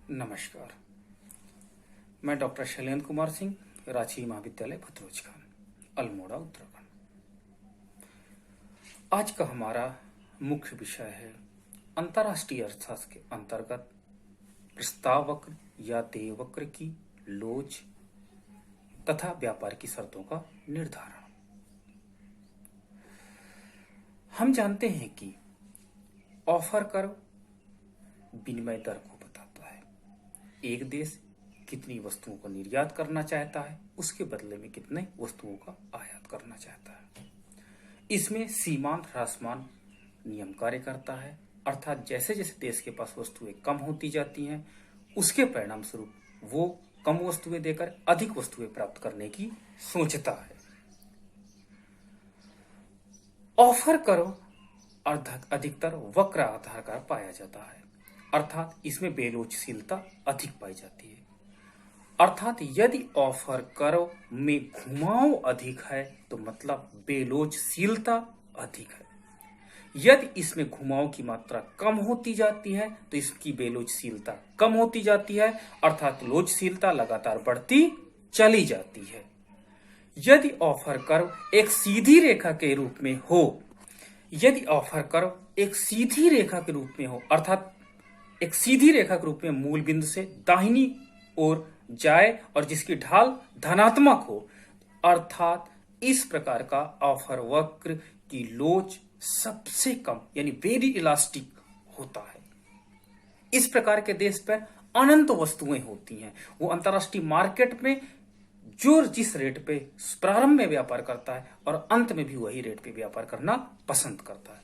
नमस्कार। मैं डॉक्टर शैलेंद्र कुमार सिंह, रांची महाविद्यालय भतरोज खान, अल्मोड़ा, उत्तराखंड। आज का हमारा मुख्य विषय है अंतर्राष्ट्रीय अर्थशास्त्र के अंतर्गत प्रस्ताव वक्र या देय वक्र की लोच तथा व्यापार की शर्तों का निर्धारण। हम जानते हैं कि ऑफर कर्व विनिमय दर को बताता है। एक देश कितनी वस्तुओं को निर्यात करना चाहता है, उसके बदले में कितने वस्तुओं का आयात करना चाहता है। इसमें सीमांत ह्रासमान नियम कार्य करता है, अर्थात जैसे जैसे देश के पास वस्तुएं कम होती जाती हैं, उसके परिणाम स्वरूप वो कम वस्तुएं देकर अधिक वस्तुएं प्राप्त करने की सोचता है। ऑफर कर्व अधिकतर वक्र आधार का पाया जाता है, अर्थात इसमें बेलोचशीलता अधिक पाई जाती है। अर्थात यदि ऑफर कर्व में घुमाव अधिक है तो मतलब बेलोचशीलता अधिक है। यदि इसमें घुमाव की मात्रा कम होती जाती है तो इसकी बेलोचशीलता कम होती जाती है, अर्थात लोचशीलता लगातार बढ़ती चली जाती है। यदि ऑफर कर्व एक सीधी रेखा के रूप में हो, अर्थात एक सीधी रेखा के रूप में मूल बिंदु से दाहिनी ओर जाए और जिसकी ढाल धनात्मक हो, अर्थात इस प्रकार का ऑफर वक्र की लोच सबसे कम यानी वेरी इलास्टिक होता है। इस प्रकार के देश पर अनंत वस्तुएं होती हैं। वो अंतर्राष्ट्रीय मार्केट में जो जिस रेट पे प्रारंभ में व्यापार करता है और अंत में भी वही रेट पे व्यापार करना पसंद करता है।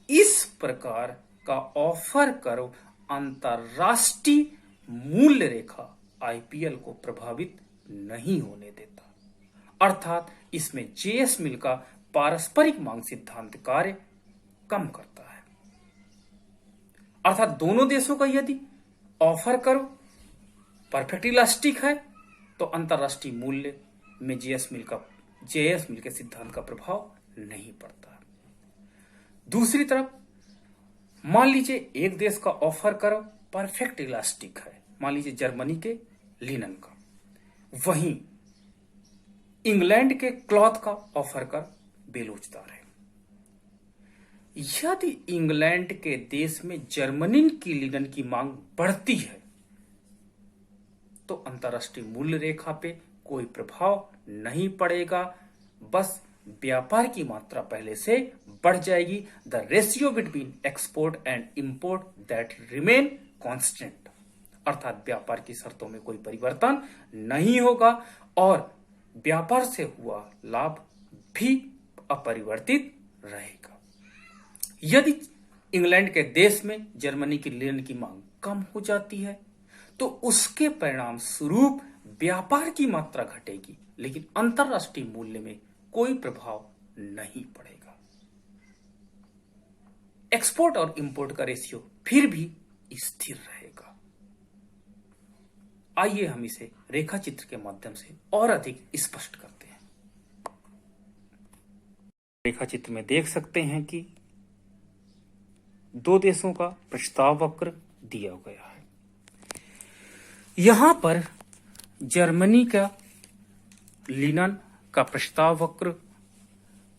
इस प्रकार का ऑफर कर्व अंतर्राष्ट्रीय मूल्य रेखा आईपीएल को प्रभावित नहीं होने देता, अर्थात इसमें जेएस मिल का पारस्परिक मांग सिद्धांत कार्य कम करता है। अर्थात दोनों देशों का यदि ऑफर कर्व परफेक्ट इलास्टिक है तो अंतर्राष्ट्रीय मूल्य में जेएस मिल के सिद्धांत का प्रभाव नहीं पड़ता। दूसरी तरफ मान लीजिए एक देश का ऑफर कर्व परफेक्ट इलास्टिक है, मान लीजिए जर्मनी के लिनन का, वहीं इंग्लैंड के क्लॉथ का ऑफर कर्व बेलोचदार है। यदि इंग्लैंड के देश में जर्मनी की लिनन की मांग बढ़ती है तो अंतर्राष्ट्रीय मूल्य रेखा पे कोई प्रभाव नहीं पड़ेगा, बस व्यापार की मात्रा पहले से बढ़ जाएगी। The ratio between export and import that remain constant, अर्थात व्यापार की शर्तों में कोई परिवर्तन नहीं होगा और व्यापार से हुआ लाभ भी अपरिवर्तित रहेगा। यदि इंग्लैंड के देश में जर्मनी की लिनन की मांग कम हो जाती है तो उसके परिणाम स्वरूप व्यापार की मात्रा घटेगी, लेकिन अंतर्राष्ट्रीय मूल्य में कोई प्रभाव नहीं पड़ेगा। एक्सपोर्ट और इंपोर्ट का रेशियो फिर भी स्थिर रहेगा। आइए हम इसे रेखा चित्र के माध्यम से और अधिक स्पष्ट करते हैं। रेखा चित्र में देख सकते हैं कि दो देशों का प्रस्ताव वक्र दिया गया है। यहां पर जर्मनी का लिनन का प्रस्ताव वक्र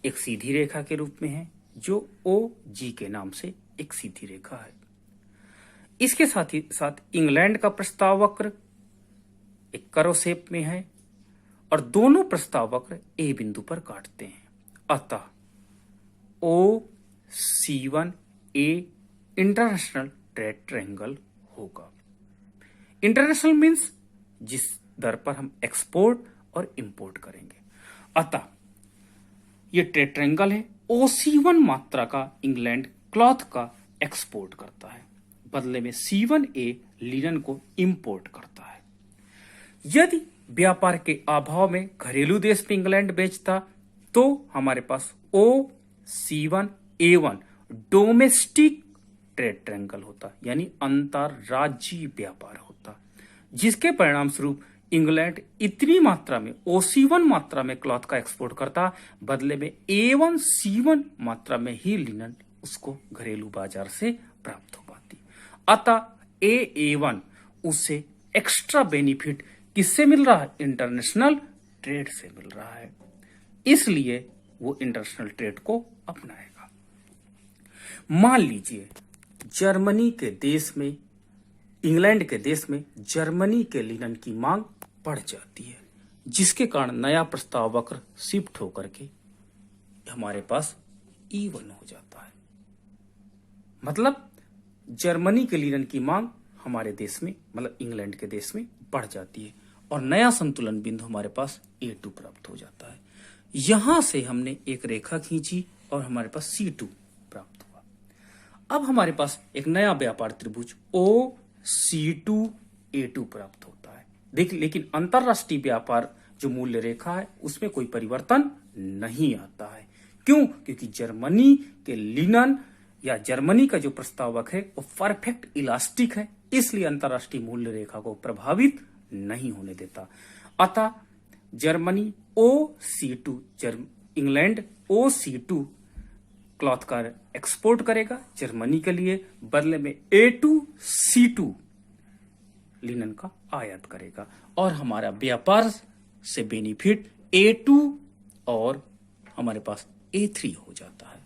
एक सीधी रेखा के रूप में है, जो OG के नाम से एक सीधी रेखा है। इसके साथ ही साथ इंग्लैंड का प्रस्ताव वक्र एक कर्व शेप में है और दोनों प्रस्ताव वक्र A बिंदु पर काटते हैं, अतः OC1A इंटरनेशनल ट्रेड ट्रायंगल होगा। इंटरनेशनल मीन्स जिस दर पर हम एक्सपोर्ट और इंपोर्ट करेंगे, अतः ये ट्रेड ट्रायंगल है। OC1 मात्रा का इंग्लैंड क्लॉथ का एक्सपोर्ट करता है, बदले में C1A लिनन को इंपोर्ट करता है। यदि व्यापार के अभाव में घरेलू देश में इंग्लैंड बेचता तो हमारे पास OC1A1 डोमेस्टिक ट्रेड ट्रायंगल होता, यानी अंतरराज्यीय व्यापार होता, जिसके परिणाम स्वरूप इंग्लैंड इतनी मात्रा में OC1 मात्रा में क्लॉथ का एक्सपोर्ट करता, बदले में A1C1 मात्रा में ही लिनन उसको घरेलू बाजार से प्राप्त हो पाती। अतः A1 उसे एक्स्ट्रा बेनिफिट किससे मिल रहा है? इंटरनेशनल ट्रेड से मिल रहा है, इसलिए वो इंटरनेशनल ट्रेड को अपनाएगा। मान लीजिए जर्मनी के देश में, इंग्लैंड के देश में जर्मनी के लिनन की मांग बढ़ जाती है, जिसके कारण नया प्रस्ताव वक्र शिफ्ट होकर के हमारे पास E1 हो जाता है। मतलब जर्मनी के लिनन की मांग हमारे देश में, मतलब इंग्लैंड के देश में बढ़ जाती है और नया संतुलन बिंदु हमारे पास A2 प्राप्त हो जाता है। यहां से हमने एक रेखा खींची और हमारे पास C2 प्राप्त हुआ। अब हमारे पास एक नया व्यापार त्रिभुज OC2A2 प्राप्त होता है। देखिए, लेकिन अंतरराष्ट्रीय व्यापार जो मूल्य रेखा है उसमें कोई परिवर्तन नहीं आता है। क्यों? क्योंकि जर्मनी के लिनन या जर्मनी का जो प्रस्तावक है वो परफेक्ट इलास्टिक है, इसलिए अंतरराष्ट्रीय मूल्य रेखा को प्रभावित नहीं होने देता। अतः Germany OC2, England OC2 cloth का एक्सपोर्ट करेगा जर्मनी के लिए, बदले में A2C2 लिनन का आयात करेगा और हमारा व्यापार से बेनिफिट A2 और हमारे पास A3 हो जाता है।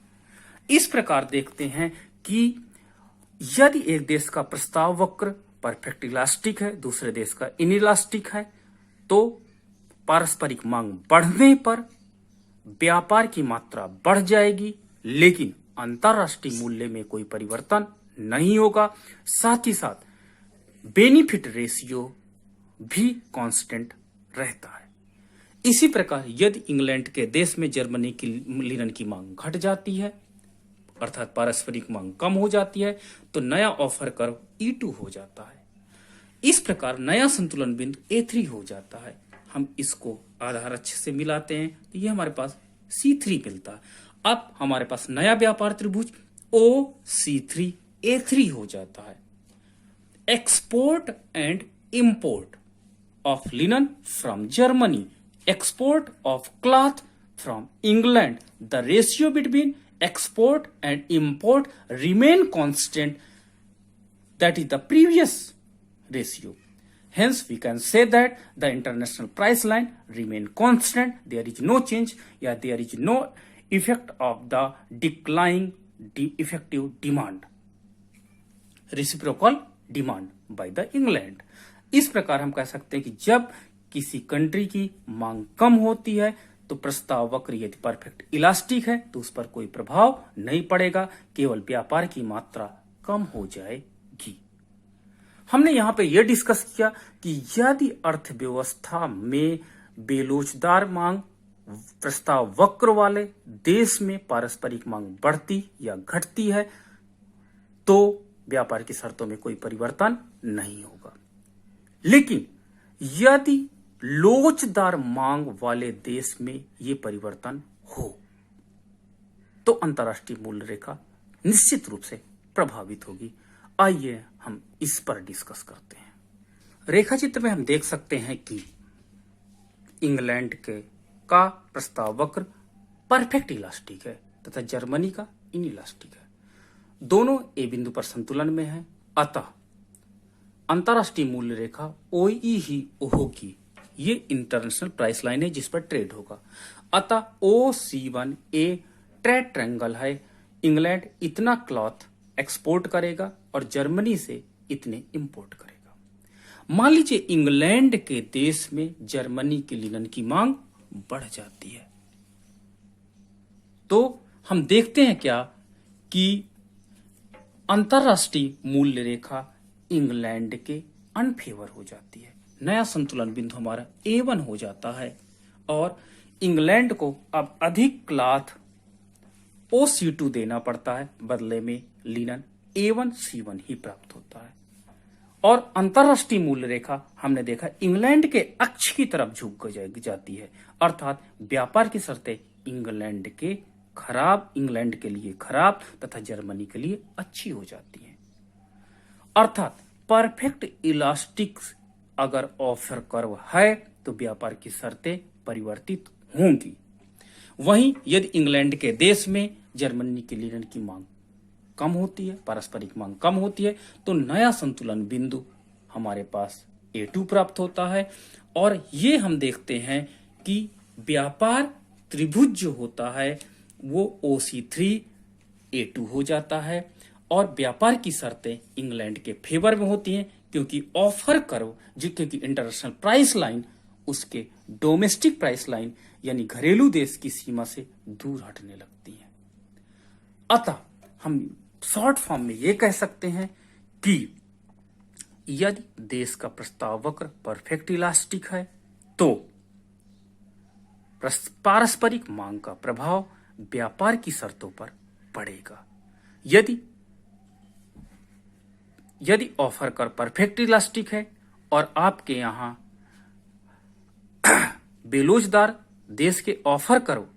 इस प्रकार देखते हैं कि यदि एक देश का प्रस्ताव वक्र परफेक्ट इलास्टिक है, दूसरे देश का इनइलास्टिक है, तो पारस्परिक मांग बढ़ने पर व्यापार की मात्रा बढ़ जाएगी, लेकिन अंतरराष्ट्रीय मूल्य में कोई परिवर्तन नहीं होगा। साथ ही साथ बेनिफिट रेशियो भी कांस्टेंट रहता है। इसी प्रकार यदि इंग्लैंड के देश में जर्मनी की लिनन की मांग घट जाती है, अर्थात पारस्परिक मांग कम हो जाती है, तो नया ऑफर कर्व E2 हो जाता है। इस प्रकार नया संतुलन बिंदु A3 हो जाता है। हम इसको आधार अच्छे से मिलाते हैं तो ये हमारे पास C3 मिलता है। अब हमारे पास नया व्यापार त्रिभुज OC3A3 हो जाता है। Export and import of linen from Germany, export of cloth from England, the ratio between export and import remain constant, that is the previous ratio. Hence we can say that the international price line remain constant, there is no change, there is no effect of the declining effective demand, reciprocal demand by the England. इस प्रकार हम कह सकते हैं कि जब किसी country की मांग कम होती है तो प्रस्ताव वक्र यदि परफेक्ट इलास्टिक है तो उस पर कोई प्रभाव नहीं पड़ेगा, केवल व्यापार की मात्रा कम हो जाएगी। हमने यहां पे यह डिस्कस किया कि यदि अर्थव्यवस्था में बेलोचदार मांग प्रस्ताव वक्र वाले देश में पारस्परिक मांग बढ़ती या घटती है तो व्यापार की शर्तों में कोई परिवर्तन नहीं होगा। लेकिन यदि लोचदार मांग वाले देश में यह परिवर्तन हो तो अंतरराष्ट्रीय मूल्य रेखा निश्चित रूप से प्रभावित होगी। आइए हम इस पर डिस्कस करते हैं। रेखा चित्र में हम देख सकते हैं कि इंग्लैंड का प्रस्ताव वक्र परफेक्ट इलास्टिक है तथा जर्मनी का इनइलास्टिक है। दोनों ए बिंदु पर संतुलन में है, अतः अंतरराष्ट्रीय मूल्य रेखा OE ही होगी। ये इंटरनेशनल प्राइस लाइन है जिस पर ट्रेड होगा। अतः OC1A ट्रेड ट्रायंगल है। इंग्लैंड इतना क्लॉथ एक्सपोर्ट करेगा और जर्मनी से इतने इंपोर्ट करेगा। मान लीजिए इंग्लैंड के देश में जर्मनी के लिनन की मांग बढ़ जाती है तो हम देखते हैं क्या कि अंतरराष्ट्रीय मूल्य रेखा इंग्लैंड के अनफेवर हो जाती है। नया संतुलन बिंदु हमारा A1 हो जाता है और इंग्लैंड को अब अधिक क्लॉथ OC2 देना पड़ता है, बदले में लिनन A1C1 ही प्राप्त होता है। और अंतरराष्ट्रीय मूल्य रेखा हमने देखा इंग्लैंड के अक्ष की तरफ झुक जाती है, अर्थात व्यापार की शर्तें इंग्लैंड के लिए खराब तथा जर्मनी के लिए अच्छी हो जाती हैं। अर्थात परफेक्ट इलास्टिक अगर ऑफर कर्व है तो व्यापार की शर्तें परिवर्तित होंगी। वहीं यदि इंग्लैंड के देश में जर्मनी के लिनन की मांग कम होती है, पारस्परिक मांग कम होती है, तो नया संतुलन बिंदु हमारे पास A2 प्राप्त होता है। और ये हम देखते हैं कि व्यापार त्रिभुज जो होता है वो OC3 A2 हो जाता है। और व्यापार की शर्तें इंग्लैंड के फेवर में होती हैं, क्योंकि ऑफर करो जो क्योंकि इंटरनेशनल प्राइस लाइन उसके डोमेस्टिक प्राइस लाइन यानी घरेलू देश की सीमा से दूर हटने लगती है। अतः हम शॉर्ट फॉर्म में ये कह सकते हैं कि यदि देश का प्रस्ताव वक्र परफेक्ट इलास्टिक है तो पारस्परिक मांग का प्रभाव व्यापार की शर्तों पर पड़ेगा। यदि ऑफर कर परफेक्ट इलास्टिक है और आपके यहां बेलोजदार देश के ऑफर करो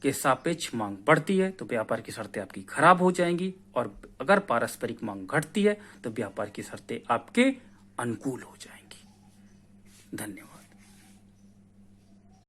के सापेक्ष मांग बढ़ती है तो व्यापार की शर्तें आपकी खराब हो जाएंगी, और अगर पारस्परिक मांग घटती है तो व्यापार की शर्तें आपके अनुकूल हो जाएंगी। धन्यवाद।